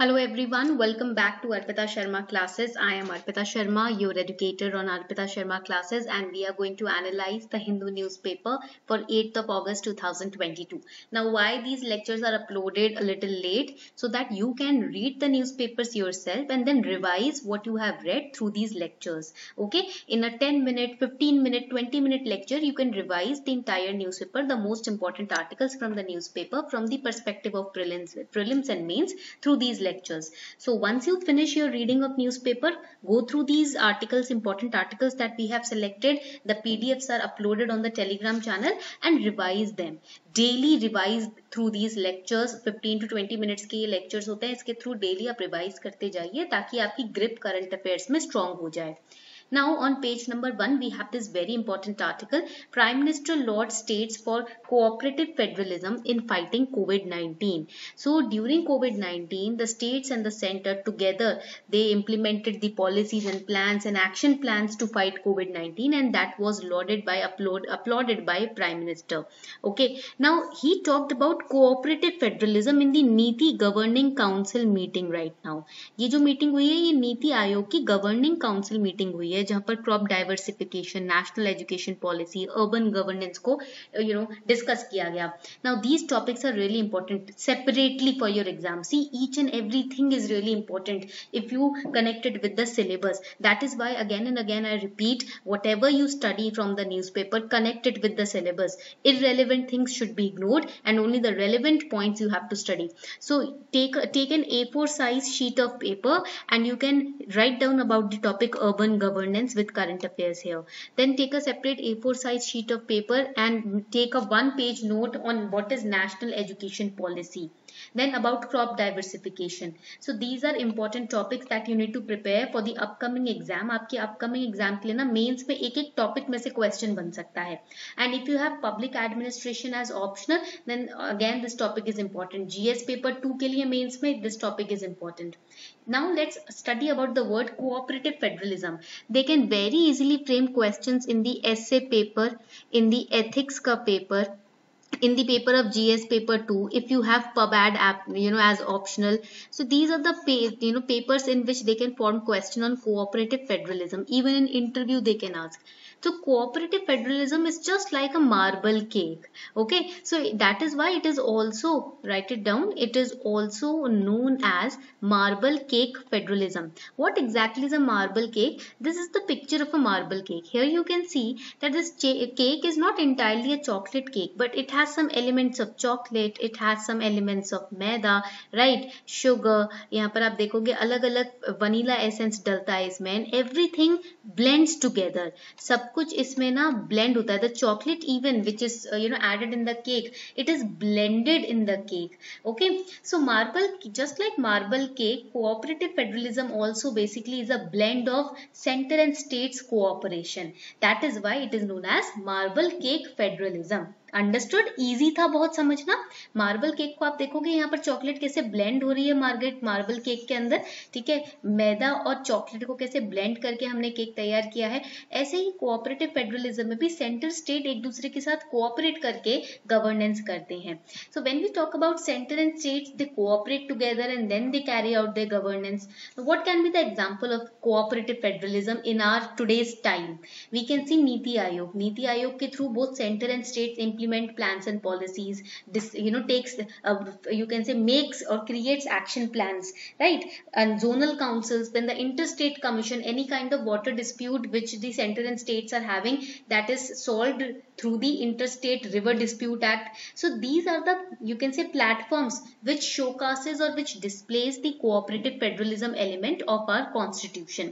Hello everyone, welcome back to Arpita Sharma classes. I am Arpita Sharma, your educator on Arpita Sharma classes, and we are going to analyze the Hindu newspaper for 8th of August 2022. Now, why these lectures are uploaded a little late? So that you can read the newspapers yourself and then revise what you have read through these lectures. Okay, in a 10-minute, 15-minute, 20-minute lecture, you can revise the entire newspaper, the most important articles from the newspaper from the perspective of prelims and mains through these lectures. So once you finish your reading of newspaper, go through these articles, important articles that we have selected. The PDFs are uploaded on the Telegram channel and revise them. Daily revise through these lectures. 15 to 20 minutes के ये lectures होते हैं, इसके through daily आप revise करते जाइए ताकि आपकी grip current affairs में strong हो जाए. Now on page number 1 we have this very important article. Prime Minister lauds states for cooperative federalism in fighting COVID-19. So during COVID-19 the states and the center together they implemented the policies and plans and action plans to fight COVID-19, and that was lauded by applauded by Prime Minister. Okay, now he talked about cooperative federalism in the Niti Governing Council meeting right now. ये जो meeting हुई है ये नीति आयोग की governing council meeting हुई है जहां पर crop diversification, national education policy, urban governance को डिस्कस किया गया. Now these topics are really important separately for your exam. See each and everything is really important if you connected with the syllabus. That is why again and again I repeat, whatever you study from the newspaper, connect it with the syllabus. Irrelevant things should be ignored and only the relevant points you have to study. So take an A4 size sheet of paper and you can write down about the topic urban governance with current affairs here. Then take a separate A4 size sheet of paper and take a 1-page note on what is national education policy. Then about crop diversification. So these are important topics that you need to prepare for the upcoming exam. आपके upcoming exam के लिए ना mains में एक topic में से question बन सकता है. And if you have public administration as optional, then again this topic is important. GS paper 2 के लिए mains में this topic is important. Now let's study about the word cooperative federalism. They can very easily frame questions in the essay paper, in the ethics ka paper, in the paper of GS paper 2, if you have PubAd app as optional. So these are the papers in which they can form question on cooperative federalism. Even in interview they can ask. So cooperative federalism is just like a marble cake. Okay, so that is why it is also, write it down, it is also known as marble cake federalism. What exactly is a marble cake? This is the picture of a marble cake. Here you can see that this cake is not entirely a chocolate cake, but it has some elements of chocolate, it has some elements of maida, right, sugar. यहाँ पर आप देखोगे अलग अलग vanilla essence डलता है इसमें, and everything blends together. सब कुछ इसमें ना blend होता है. The chocolate even which is added in the cake, it is blended in the cake. Okay, so marble, just like marble cake, cooperative federalism also basically is a blend of center and states cooperation. That is why it is known as marble cake federalism. Understood. Easy था बहुत समझना. Marble cake को आप देखोगे यहाँ पर chocolate कैसे blend हो रही है मार्बल केक के अंदर. ठीक है, मैदा और चॉकलेट को कैसे ब्लेंड करके हमने केक तैयार किया है. ऐसे ही कोऑपरेटिव फेडरलिज्म में भी सेंटर स्टेट एक दूसरे के साथ कोऑपरेट करके गवर्नेंस करते हैं. So when we talk about centre and states, they cooperate together and then they carry out their governance. What can be the example of cooperative federalism in our today's time? We can see NITI Aayog. NITI Aayog के through both centre and states implement plans and policies. This takes you can say makes or creates action plans, right? And zonal councils, then the interstate commission, any kind of water dispute which the center and states are having, that is solved through the interstate river dispute act. So these are the, you can say, platforms which showcases or which displays the cooperative federalism element of our constitution.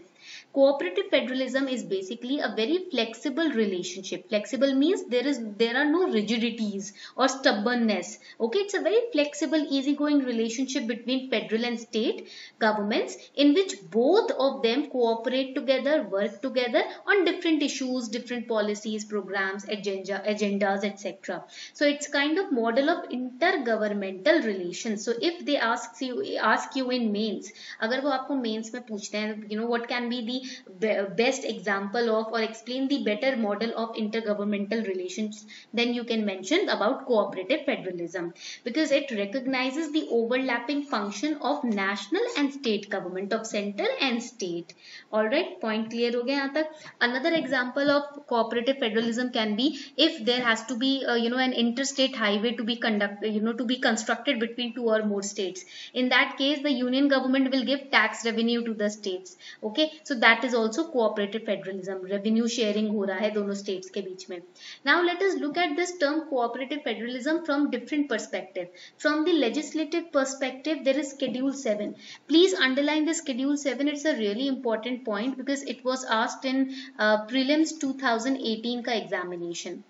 Cooperative federalism is basically a very flexible relationship. Flexible means there are no rigidities or stubbornness. Okay, it's a very flexible, easygoing relationship between federal and state governments in which both of them cooperate together, work together on different issues, different policies, programs, agendas, etc. So it's kind of model of intergovernmental relations. So if they ask you in mains, अगर वो आपको mains में पूछते हैं, what can be the best example of, or explain the better model of intergovernmental relations, then you can mention about cooperative federalism, because it recognizes the overlapping function of national and state government, of center and state. All right, point clear ho gaya yahan tak? Another example of cooperative federalism can be if there has to be an interstate highway to be constructed between two or more states. In that case, the union government will give tax revenue to the states. Okay, so that is also cooperative federalism. Revenue sharing हो रहा है दोनों states के बीच में. Now let us look at this term cooperative federalism from different perspective. From the legislative perspective, there is Schedule 7. Please underline the Schedule 7. It's a really important point because it was asked in prelims 2018 का examination.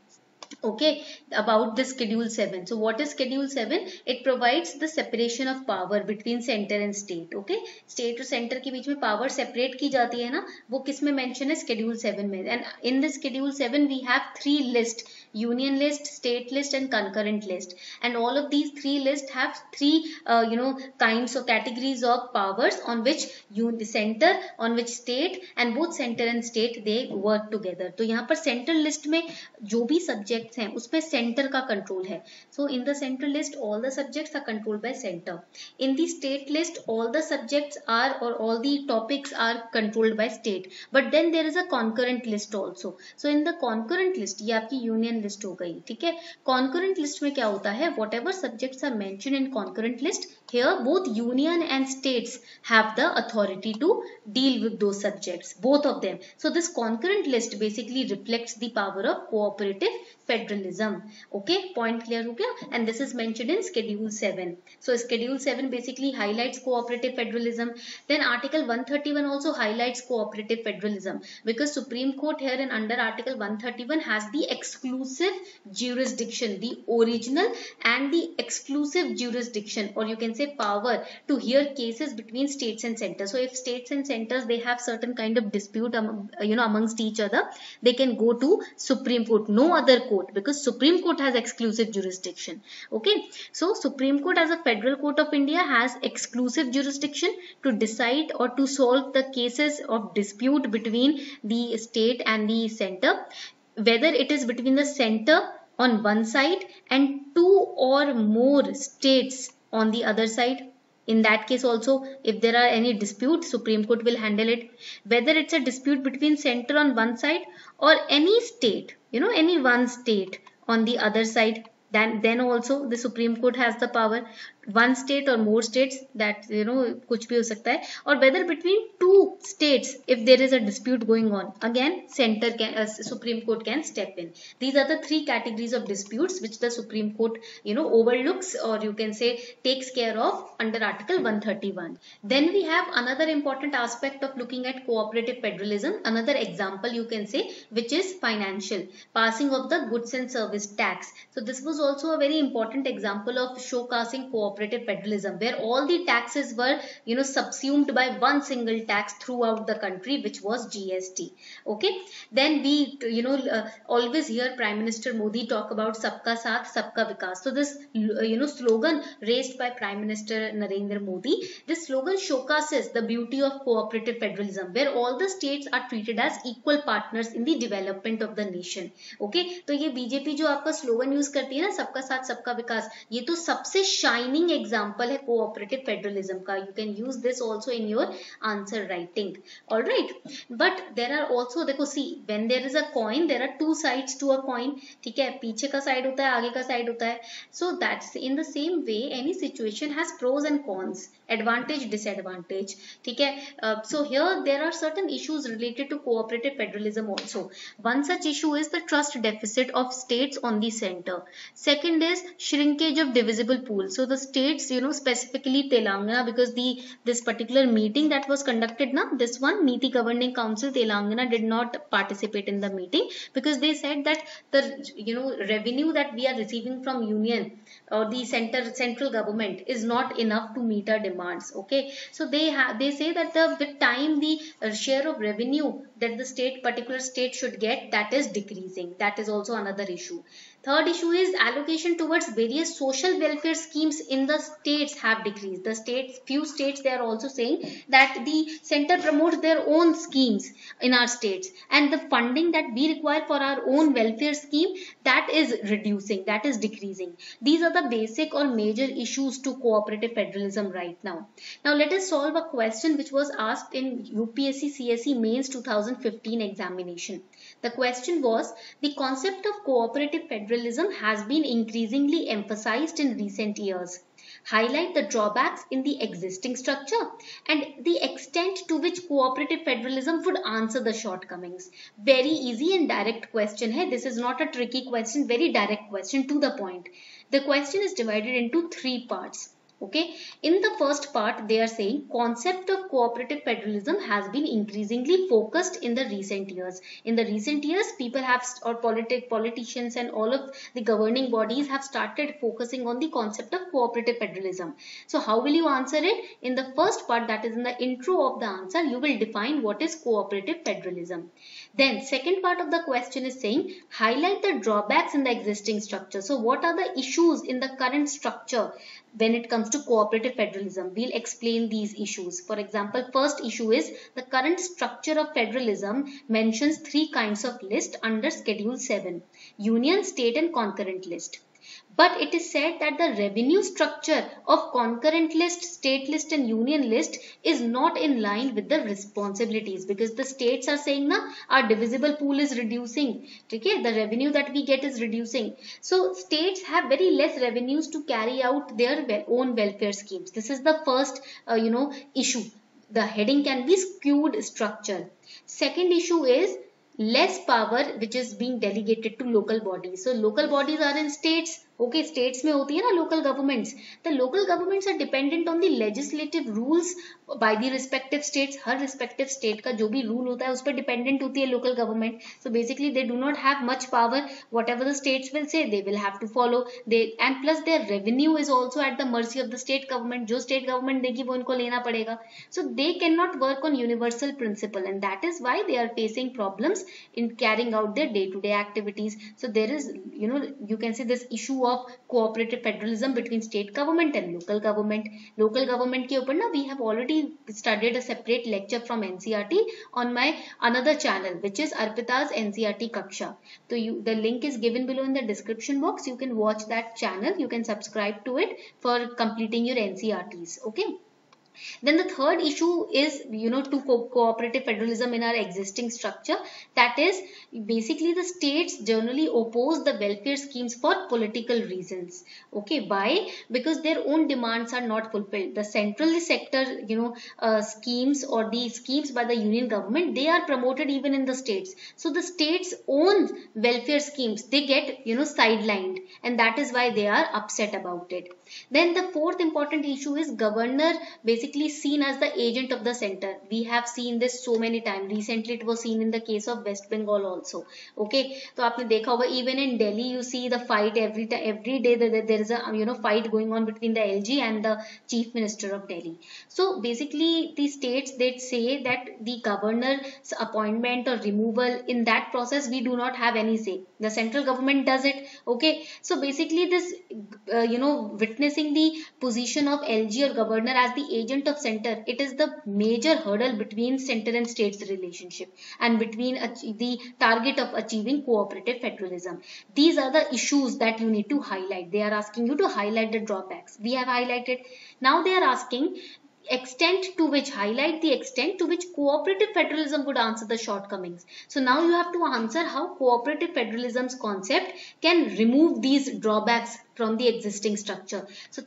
Okay, about the Schedule 7. So what is Schedule 7? It provides the separation of power between center and state. Okay, state और center के बीच में power separate की जाती है ना, वो किस में mention है? Schedule 7 में. And in the Schedule 7 we have 3 lists: union list, state list and concurrent list. And all of these 3 lists have 3 kinds of categories of powers on which center, on which state, and both center and state they work together. तो यहाँ पर central list में जो भी subject हैं उसमें centre का control है. So in the central list all the subjects are controlled by centre. In the state list all the subjects are और all the topics are controlled by state. But then there is a concurrent list also. So in the concurrent list, ये आपकी union list हो गई. ठीक है, concurrent list में क्या होता है? Whatever subjects are mention in concurrent list, here both union and states have the authority to deal with those subjects, both of them. So this concurrent list basically reflects the power of cooperative federalism. Okay, point clear ho gaya? And this is mentioned in Schedule 7. So Schedule 7 basically highlights cooperative federalism. Then Article 131 also highlights cooperative federalism because Supreme Court here and under Article 131 has the exclusive jurisdiction, the original and the exclusive jurisdiction, or you can say power to hear cases between states and centers. So if states and centers they have certain kind of dispute amongst each other, they can go to Supreme Court, no other court, because Supreme Court has exclusive jurisdiction. Okay, so Supreme Court as a federal court of India has exclusive jurisdiction to decide or to solve the cases of dispute between the state and the center, whether it is between the center on one side and 2 or more states on the other side. In that case also, if there are any dispute, Supreme Court will handle it. Whether it's a dispute between center on one side or any state, any one state on the other side, then also the Supreme Court has the power. One state or more states, that कुछ भी हो सकता है. Or whether between 2 states, if there is a dispute going on, again Supreme Court can step in. These are the 3 categories of disputes which the Supreme Court overlooks, or you can say takes care of under Article 131. Then we have another important aspect of looking at cooperative federalism, another example you can say, which is financial, passing of the goods and service tax. So this was also a very important example of showcasing cooperative federalism, where all the taxes were subsumed by one single tax throughout the country, which was GST. Okay, then we always hear Prime Minister Modi talk about sabka saath sabka vikas. So this slogan raised by Prime Minister Narendra Modi, this slogan showcases the beauty of cooperative federalism, where all the states are treated as equal partners in the development of the nation. Okay, तो ये BJP जो आपका slogan use करती है ना, सबका साथ सबका विकास, ये तो सबसे शाइनिंग एग्जाम्पल है कोऑपरेटिव फेडरलिज्म का. You can use this also in your answer writing. All right, but there are also, देखो see, when there is a coin there are 2 sides to a coin. ठीक है, पीछे का side होता है, आगे का साइड होता है. So that's in the same way any situation has pros and cons, advantage disadvantage. ठीक है, so here there are certain issues related to cooperative federalism also. One such issue is the trust deficit of states on the center. Second is shrinkage of divisible pool. So the states, specifically Telangana, because this particular meeting that was conducted now, this one Niti Governing Council, Telangana did not participate in the meeting because they said that the revenue that we are receiving from union or the central government is not enough to meet our demand. Okay, so they say that with time the share of revenue that the particular state should get, that is decreasing. That is also another issue. Third issue is allocation towards various social welfare schemes in the states have decreased. The states, few states, they are also saying that the center promotes their own schemes in our states, and the funding that we require for our own welfare scheme, that is reducing, that is decreasing. These are the basic or major issues to cooperative federalism right now. Now let us solve a question which was asked in UPSC CSE Mains 2015 examination. The question was, the concept of cooperative federalism has been increasingly emphasized in recent years. Highlight the drawbacks in the existing structure and the extent to which cooperative federalism would answer the shortcomings. Very easy and direct question hai. This is not a tricky question, very direct question, to the point. The question is divided into 3 parts. Okay, in the first part they are saying concept of cooperative federalism has been increasingly focused in the recent years. In the recent years, people have, or politicians and all of the governing bodies have started focusing on the concept of cooperative federalism. So how will you answer it? In the first part, that is in the intro of the answer, you will define what is cooperative federalism. Then second part of the question is saying highlight the drawbacks in the existing structure. So what are the issues in the current structure when it comes to cooperative federalism? We'll explain these issues. For example, first issue is the current structure of federalism mentions 3 kinds of list under Schedule 7: union, state and concurrent list. But it is said that the revenue structure of concurrent list, state list and union list is not in line with the responsibilities, because the states are saying na our divisible pool is reducing. Okay, the revenue that we get is reducing. So states have very less revenues to carry out their own welfare schemes. This is the first issue. The heading can be skewed structure. Second issue is less power which is being delegated to local bodies. So local bodies are in states. Okay, states में होती है ना local governments. The local governments are dependent on the legislative rules by the respective states. Her respective state का जो भी rule होता है उस पर dependent होती है local government. So basically they do not have much power. Whatever the states will say, they will have to follow. And plus their revenue is also at the mercy of the state government. जो state government देगी वो इनको लेना पड़ेगा. So they cannot work on universal principle, and that is why they are facing problems in carrying out their day-to-day activities. So there is, you can say this issue of cooperative federalism between state government and local government. Local government के ऊपर ना we have already studied a separate lecture from NCERT on my another channel, which is Arpita's NCERT Kaksha. So the link is given below in the description box. You can watch that channel. You can subscribe to it for completing your NCERTs. Okay. Then the third issue is, to cooperative federalism in our existing structure. That is, basically the states generally oppose the welfare schemes for political reasons. Okay, why? Because their own demands are not fulfilled. The central sector, schemes or the schemes by the union government, they are promoted even in the states. So the states' own welfare schemes, they get, sidelined, and that is why they are upset about it. Then the fourth important issue is governor basically seen as the agent of the center. We have seen this so many times. Recently it was seen in the case of West Bengal also. Okay, so आपने देखा होगा, even in Delhi you see the fight every day there is a fight going on between the LG and the Chief Minister of Delhi. So basically the states, they say that the governor's appointment or removal, in that process we do not have any say. The central government does it. Okay, so basically this witnessing the position of LG or governor as the agent of center, it is the major hurdle between center and states relationship and between the target of achieving cooperative federalism. These are the issues that you need to highlight. They are asking you to highlight the drawbacks. We have highlighted. Now they are asking highlight the extent to which cooperative federalism would answer the shortcomings. So now you have to answer how cooperative federalism's concept can remove these drawbacks from the existing structure. So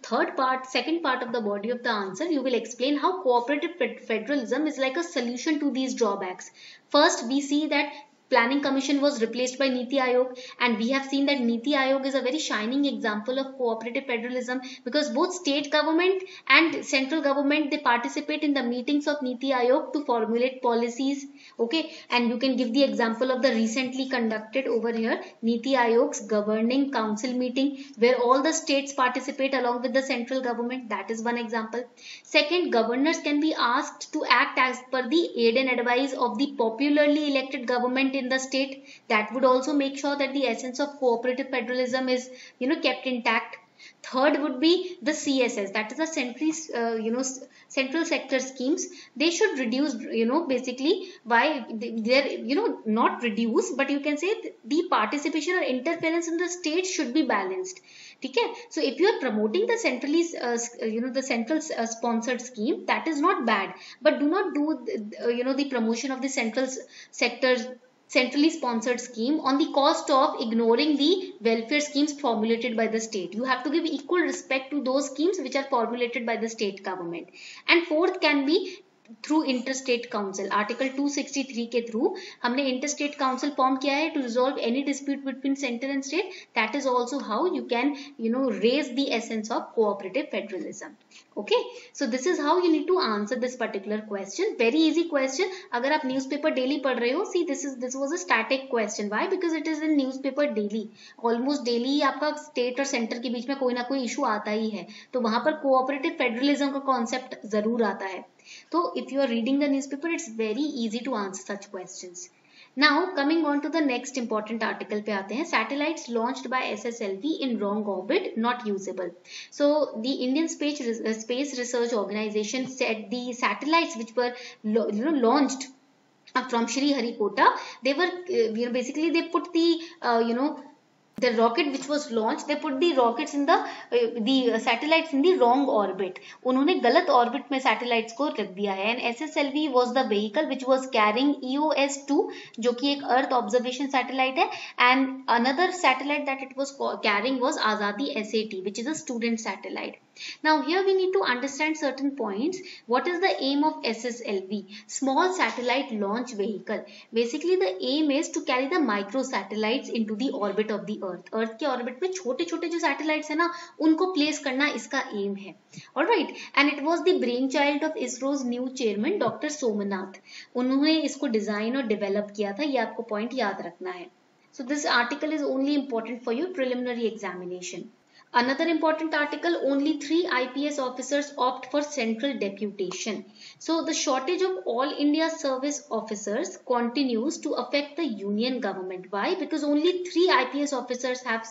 second part of the body of the answer, you will explain how cooperative federalism is like a solution to these drawbacks. First, we see that Planning Commission was replaced by Niti Aayog, and we have seen that Niti Aayog is a very shining example of cooperative federalism, because both state government and central government, they participate in the meetings of Niti Aayog to formulate policies. Okay, and you can give the example of the recently conducted over here Niti Aayog's governing council meeting, where all the states participate along with the central government. That is one example. Second, governors can be asked to act as per the aid and advice of the popularly elected government government in the state. That would also make sure that the essence of cooperative federalism is, kept intact. Third would be the CSS, that is the central sector schemes. They should reduce, basically why they're, not reduce, but you can say the participation or interference in the state should be balanced. Okay, so if you are promoting the centrally, the central sponsored scheme, that is not bad, but do not do, the promotion of the central sector centrally sponsored scheme on the cost of ignoring the welfare schemes formulated by the state. You have to give equal respect to those schemes which are formulated by the state government. And fourth can be through interstate council. Article 263 के through हमने interstate council form किया है to resolve any dispute between centre and state. That is also how you can raise the essence of cooperative federalism. Okay, so this is how you need to answer this particular question. Very easy question. अगर आप newspaper daily पढ़ रहे हो, see this was a static question. Why? Because it is in newspaper daily. Almost daily आपका state और centre के बीच में कोई ना कोई इशू आता ही है, तो वहां पर कोऑपरेटिव फेडरलिज्म का कॉन्सेप्ट जरूर आता है. तो if you are reading the newspaper, it's very easy to answer such questions. Now coming on to the next important article पे आते हैं. Satellites launched by SSLV in wrong orbit not usable. So the Indian Space Research Organization said the satellites which were launched from Sriharikota, they were basically they put the rocket which was launched, they put the rockets in the satellites in the wrong orbit. उन्होंने गलत orbit में satellites को रख दिया है. And SSLV was the vehicle which was carrying EOS-2, जो कि एक Earth observation satellite है, and another satellite that it was carrying was Azadi SAT, which is a student satellite. Now here we need to understand certain points. What is the aim of SSLV? Small satellite launch vehicle. Basically the aim is to carry the micro satellites into the orbit of the Earth. Earth के orbit में छोटे छोटे जो satellites है ना, उनको place करना इसका aim है. Alright, and it was the brainchild of ISRO's new chairman Dr. Somanath. उन्होंने इसको design और develop किया था. ये आपको point याद रखना है. So this article is only important for your preliminary examination. Another important article, only 3 IPS officers opt for central deputation. So the shortage of all India service officers continues to affect the union government. Why? Because only 3 IPS officers have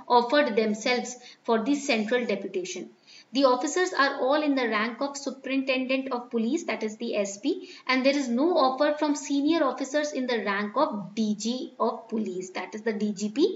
offered themselves for this central deputation. The officers are all in the rank of Superintendent of Police, that is the SP, and there is no offer from senior officers in the rank of DG of Police, that is the DGP,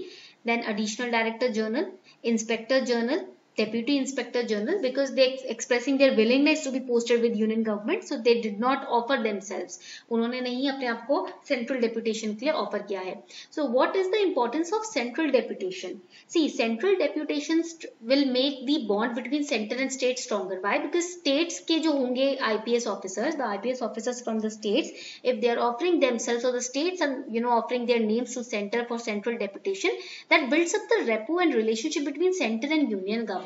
then Additional Director General, Inspector General, Deputy Inspector General, because they expressing their willingness to be posted with union government, so they did not offer themselves. उन्होंने नहीं अपने आप को central deputation के लिए offer किया है. So what is the importance of central deputation? See, central deputations will make the bond between center and state stronger. Why? Because states के जो होंगे IPS officers, the IPS officers from the states, if they are offering themselves, or the states are offering their names to center for central deputation, that builds up the rapport and relationship between center and union government.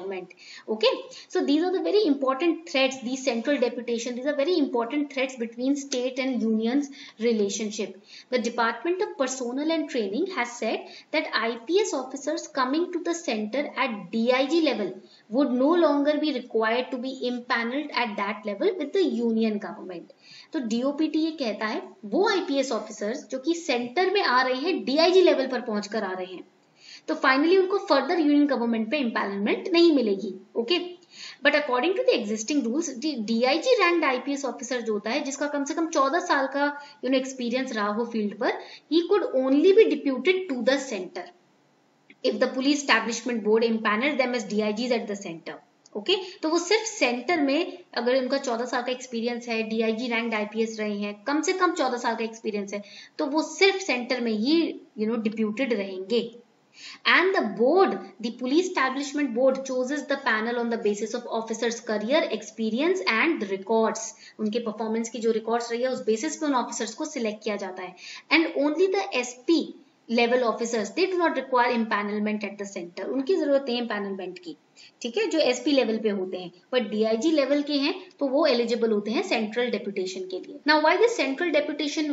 Okay, so these are the very important threads, these central deputation, these are very important threads between state and unions relationship. The Department of Personnel and Training has said that IPS officers coming to the center at DIG level would no longer be required to be impaneled at that level with the union government. तो DOPT ये कहता है वो IPS officers जो कि centre में आ रहे हैं, DIG लेवल पर पहुंचकर आ रहे हैं, तो फाइनली उनको फर्दर यूनियन गवर्नमेंट पे इम्पैनलमेंट नहीं मिलेगी. Okay, but according to the existing rules, DIG ranked IPS officer जो होता है, जिसका कम से कम 14 साल का एक्सपीरियंस रहा हो फील्ड पर, he could only be deputed to the centre if the police establishment board empanelled them as DIGs at the centre. Okay, तो वो सिर्फ सेंटर में, अगर उनका 14 साल का एक्सपीरियंस है, DIG रैंक्ड IPS रहे हैं, कम से कम 14 साल का एक्सपीरियंस है, तो वो सिर्फ सेंटर में ही डिप्यूटेड रहेंगे. And the board, the police establishment board, chooses the panel on the basis of officers' career, experience and the records. उनके performance की जो records रही है, उस basis पे उन officers को select किया जाता है. And only the SP level officers, they do not require impanelment at the center. उनकी जरूरत नहीं impanelment की. ठीक है, जो एसपी लेवल पे होते हैं, बट डीआईजी लेवल के हैं तो वो एलिजिबल होते हैं सेंट्रल डेपुटेशन के लिए. Now why this central deputation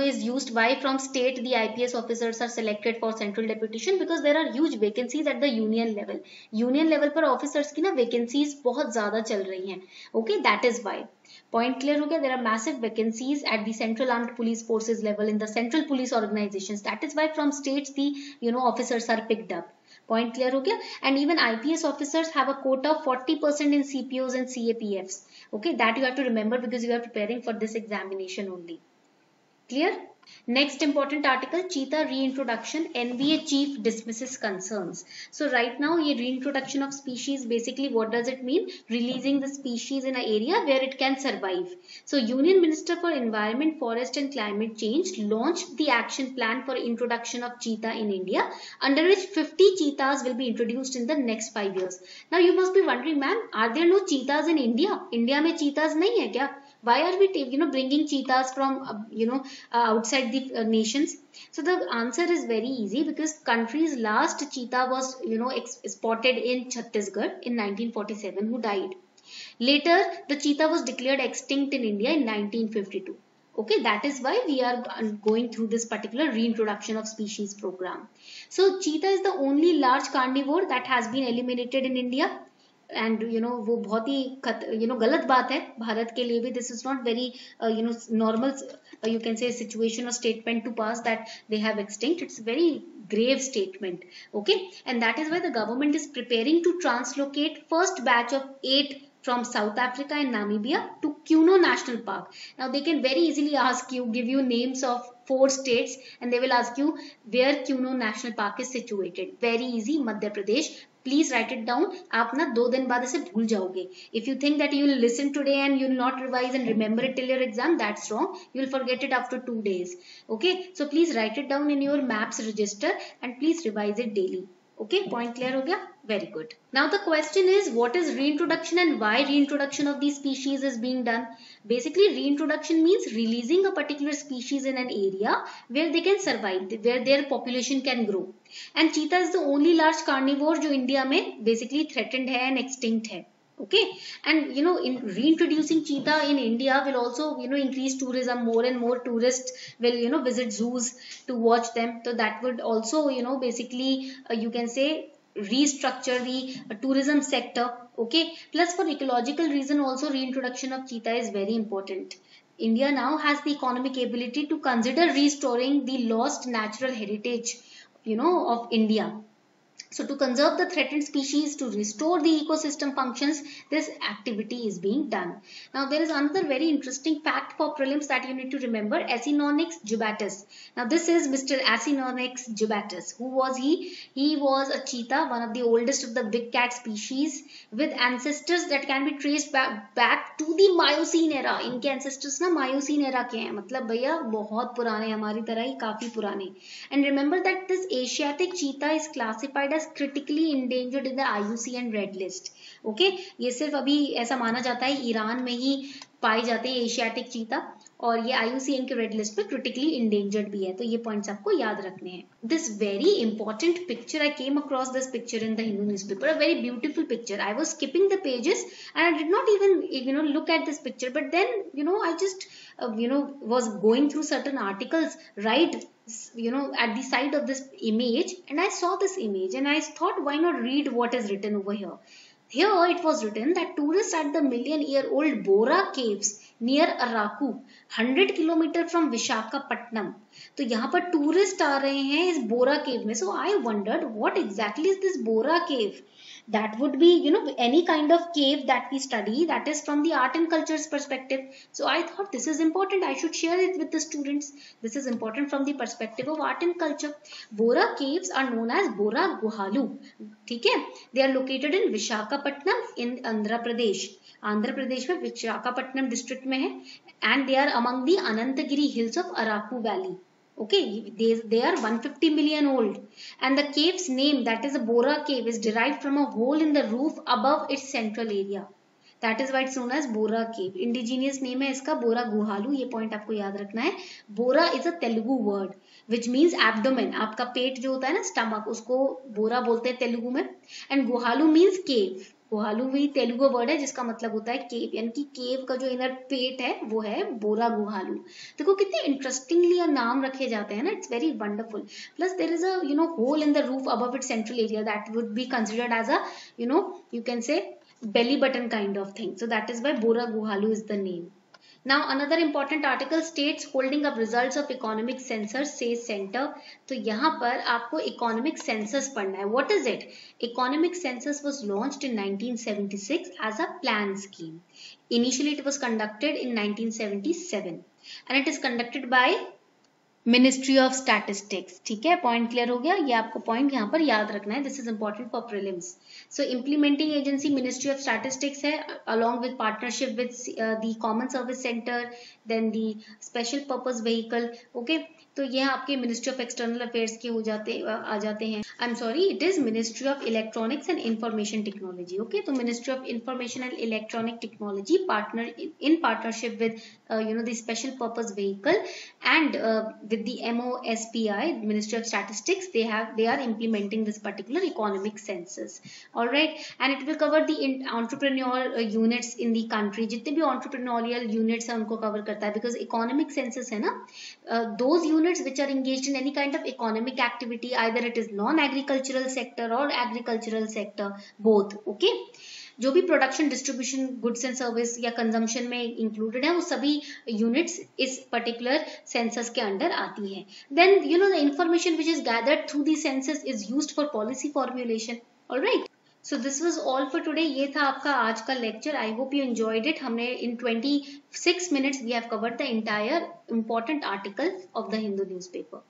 is used, why from state the IPS officers are selected for central deputation, because there are huge vacancies at the union level. Union level पर officers की ना vacancies बहुत ज्यादा चल रही हैं. Okay, that is why. Point clear हो गया? There are massive vacancies at the Central Armed Police Forces level in the central police organizations. That is why from states the officers are picked up. Point clear हो गया? And even IPS officers have a quota of 40% in CPOs and CAPFs. Okay, that you have to remember because you are preparing for this examination only. Clear? Next important article, cheetah reintroduction. NBA chief dismisses concerns. So right now ये reintroduction of species, basically what does it mean? Releasing the species in an area where it can survive. So Union Minister for Environment, Forest and Climate Change launched the action plan for introduction of cheetah in India, under which 50 cheetahs will be introduced in the next 5 years. Now you must be wondering, ma'am, are there no cheetahs in India? India में cheetahs नहीं है क्या? Why are we bringing cheetahs from outside the nations? So the answer is very easy, because country's last cheetah was spotted in Chhattisgarh in 1947, who died. Later the cheetah was declared extinct in India in 1952. Okay, that is why we are going through this particular reintroduction of species program. So cheetah is the only large carnivore that has been eliminated in India. And वो बहुत ही गलत बात है भारत के लिए भी. This is not very normal you can say situation or statement to pass that they have extinct. It's a very grave statement. Okay, and that is why the government is preparing to translocate first batch of 8 from South Africa and Namibia to Kuno National Park. Now they can very easily ask you, give you names of 4 states, and they will ask you where Kuno National Park is situated. Very easy, Madhya Pradesh. Please write it down. आप ना 2 दिन बाद इसे भूल जाओगे. If you think that you will listen today and you will not revise and remember it till your exam, that's wrong. You will forget it after 2 days. Okay, so please write it down in your maps register and please revise it daily. Okay, point clear हो गया? Very good. Now the question is, what is reintroduction and why reintroduction of these species is being done? Basically, reintroduction means releasing a particular species in an area where they can survive, where their population can grow. And cheetah is the only large carnivore जो India में basically threatened है and extinct है. Okay, and in reintroducing cheetah in India will also increase tourism. More and more tourists will visit zoos to watch them. So that would also basically you can say restructure the tourism sector. Okay, plus for ecological reason also reintroduction of cheetah is very important. India now has the economic ability to consider restoring the lost natural heritage of India. So to conserve the threatened species, to restore the ecosystem functions, this activity is being done. Now there is another very interesting fact for prelims that you need to remember, Acinonyx jubatus. Now this is Mr. Acinonyx jubatus. Who was he? He was a cheetah, one of the oldest of the big cat species, with ancestors that can be traced back to the Miocene era. इनके ancestors ना Miocene era के हैं, मतलब भैया बहुत पुराने, हमारी तरह ही काफी पुराने. And remember that this Asiatic cheetah is classified as critically endangered in the IUCN Red List. Okay, ये सिर्फ अभी ऐसा माना जाता है ईरान में ही पाए जाते हैं एशियाटिक चीता, और ये IUCN के रेड लिस्ट पे क्रिटिकली इंडेंजर्ड भी है. तो ये पॉइंट्स आपको याद रखने हैं. This very important picture, I came across this picture in the Hindu newspaper, a very beautiful picture. I was skipping the pages and I did not even look at this picture, but then I just was going through certain articles right at the side of this image, and I saw this image and I thought, why not read what is written over here. Here it was written that tourists at the million-year-old Bora Caves near Araku, 100 kilometer from Visakhapatnam. तो यहाँ पर tourist आ रहे हैं इस बोरा केव में. So I wondered what exactly is this Bora cave. That would be any kind of cave that we study that is from the art and culture's perspective. So I thought this is important, I should share it with the students. This is important from the perspective of art and culture. Bora caves are known as Bora Guhalu. ठीक है, they are located in Visakhapatnam in Andhra Pradesh. Andhra Pradesh में Visakhapatnam district में है, and they are among the Anantagiri hills of Araku Valley. Okay, they are 150 million old, and the cave's name, that is a Bora cave, is derived from a hole in the roof above its central area. That is white known as Borra cave. Indigenous name है इसका बोरा गुहालू. ये point आपको याद रखना है. Bora is a Telugu word which means abdomen. आपका पेट जो होता है ना, स्टमक, उसको बोरा बोलते हैं तेलुगु में. एंड गुहालू मीन्स केव. गुहालू भी तेलुगु वर्ड है जिसका मतलब होता है केव, यानी कि केव का जो इनर पेट है वो है बोरा गुहालू. देखो कितने इंटरेस्टिंगली नाम रखे जाते हैं ना. It's very wonderful. Plus there is a hole in the roof above it central area that would be considered as a you can say belly button kind of thing. So that is why Bora Guhalu is the name. Now another important article states holding up results of economic census says center. तो यहाँ पर आपको economic census पढ़ना है. What is it? Economic census was launched in 1976 as a plan scheme. Initially it was conducted in 1977 and it is conducted by ministry of statistics. ठीक है, point clear हो गया. ये आपको पॉइंट यहाँ पर याद रखना है. This is important for prelims. So implementing agency ministry of statistics है, along with partnership with the common service centre, then the special purpose vehicle. Okay, तो ये आपके मिनिस्ट्री ऑफ एक्सटर्नल अफेयर्स के आ जाते हैं. I am sorry, it is ministry of electronics and information technology. Okay, तो ministry of information and electronic technology in partnership with the special purpose vehicle and with the MOSPI, Ministry of Statistics, they are implementing this particular economic census. All right, and it will cover the entrepreneurial units in the country. जितने भी entrepreneurial units हैं उनको cover करता है, because economic census है ना, those units which are engaged in any kind of economic activity, either it is non-agricultural sector or agricultural sector, both. Okay, जो भी production, distribution, goods and service या consumption में included है, वो सभी units इस पर्टिकुलर सेंसस के under आती हैं. Then the information which is gathered through the census is used for policy formulation. Alright, so this was all for today. ये था आपका आज का lecture. I hope you enjoyed it. हमने इन 26 minutes we have covered the entire important article of the Hindu newspaper.